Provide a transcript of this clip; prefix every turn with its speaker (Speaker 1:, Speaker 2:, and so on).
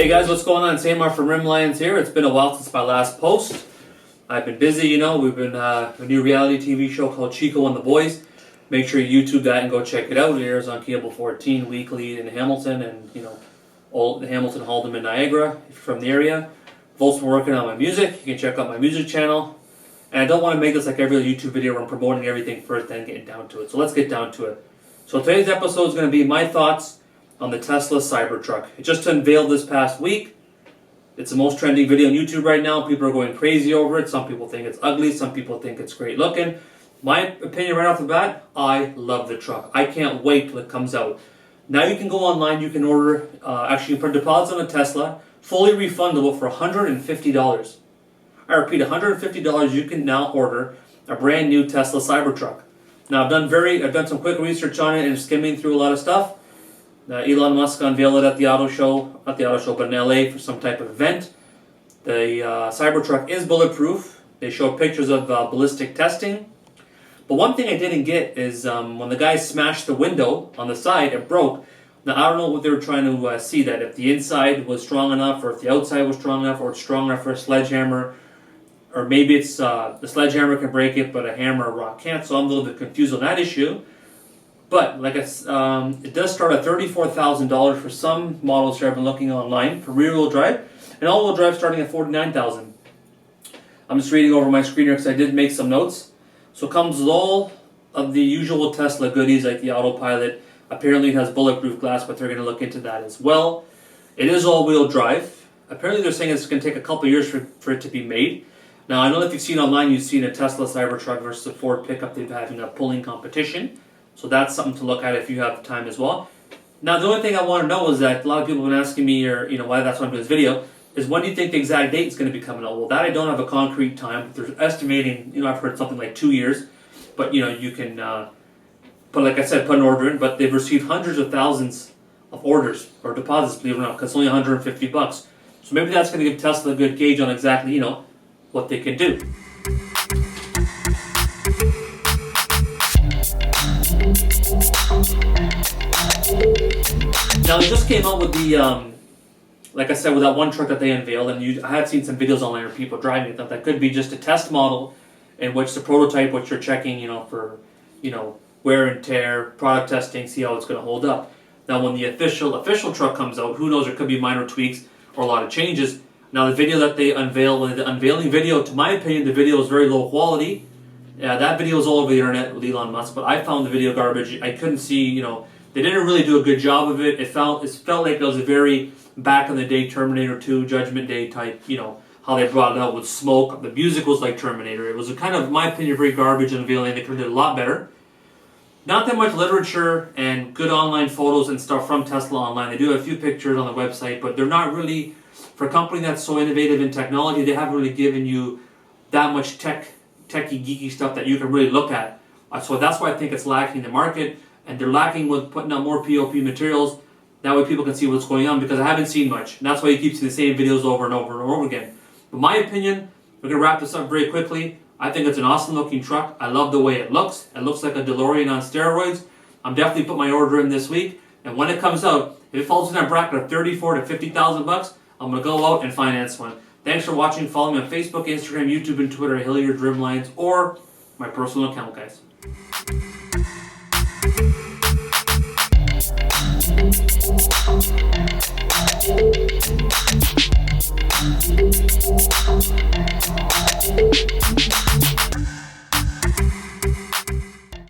Speaker 1: Hey guys, what's going on? It's AMAR from Rim Lions here. It's been a while since my last post. I've been busy, you know. We've been a new reality TV show called Chico and the Boys. Make sure you YouTube that and go check it out. It airs on Cable 14 weekly in Hamilton and, you know, all Hamilton, Halden, and Niagara if you're from the area. I've also been working on my music. You can check out my music channel. And I don't want to make this like every YouTube video where I'm promoting everything first, then getting down to it. So let's get down to it. So today's episode is going to be my thoughts on the Tesla Cybertruck. It just unveiled this past week. It's the most trending video on YouTube right now. People are going crazy over it. Some people think it's ugly. Some people think it's great looking. My opinion right off the bat, I love the truck. I can't wait till it comes out. Now you can go online, you can order, actually you put deposits on a Tesla, fully refundable for $150. I repeat, $150 you can now order a brand new Tesla Cybertruck. Now I've done some quick research on it and skimming through a lot of stuff. Elon Musk unveiled it at the auto show, not the auto show, but in LA for some type of event. The Cybertruck is bulletproof. They showed pictures of ballistic testing. But one thing I didn't get is when the guy smashed the window on the side, it broke. Now I don't know what they were trying to see, that if the inside was strong enough, or if the outside was strong enough, or it's strong enough for a sledgehammer, or maybe it's the sledgehammer can break it, but a hammer or rock can't. So I'm a little bit confused on that issue. But like it does start at $34,000 for some models here I've been looking online for rear-wheel drive, and all-wheel drive starting at $49,000. I'm just reading over my screen here because I did make some notes. So it comes with all of the usual Tesla goodies like the autopilot. Apparently it has bulletproof glass, but they're going to look into that as well. It is all-wheel drive. Apparently they're saying it's going to take a couple of years for it to be made. Now I know if you've seen online, you've seen a Tesla Cybertruck versus a Ford pickup. They've been having a pulling competition. So that's something to look at if you have time as well. Now the only thing I want to know is that a lot of people have been asking me, or you know, why that's why I'm doing this video, is when do you think the exact date is going to be coming out? Well, that I don't have a concrete time. They're estimating, you know, I've heard something like 2 years, but you know, you can, but like I said, put an order in. But they've received hundreds of thousands of orders or deposits, believe it or not, because it's only $150. So maybe that's going to give Tesla a good gauge on exactly, you know, what they can do. Now they just came out with the, like I said, with that one truck that they unveiled, and I have seen some videos online of people driving it. That could be just a test model in which the prototype, which you're checking, you know, for, you know, wear and tear, product testing, see how it's going to hold up. Now when the official truck comes out, who knows, there could be minor tweaks or a lot of changes. Now the video that they unveiled, the unveiling video, to my opinion, the video is very low quality. Yeah, that video is all over the internet with Elon Musk, but I found the video garbage. I couldn't see, you know, they didn't really do a good job of it. It felt like it was a very back in the day Terminator 2, Judgment Day type, you know, how they brought it out with smoke. The music was like Terminator. It was a kind of, in my opinion, very garbage unveiling. They could have did a lot better. Not that much literature and good online photos and stuff from Tesla online. They do have a few pictures on the website, but they're not really, for a company that's so innovative in technology, they haven't really given you that much techie, geeky stuff that you can really look at. So that's why I think it's lacking in the market, and they're lacking with putting out more POP materials. That way people can see what's going on, because I haven't seen much. And that's why you keep seeing the same videos over and over and over again. But my opinion, we're going to wrap this up very quickly. I think it's an awesome looking truck. I love the way it looks. It looks like a DeLorean on steroids. I'm definitely putting my order in this week. And when it comes out, if it falls in that bracket of $34,000 to $50,000, I'm going to go out and finance one. Thanks for watching. Follow me on Facebook, Instagram, YouTube, and Twitter, HILLYARD'S, Rim Lions, or my personal account, guys.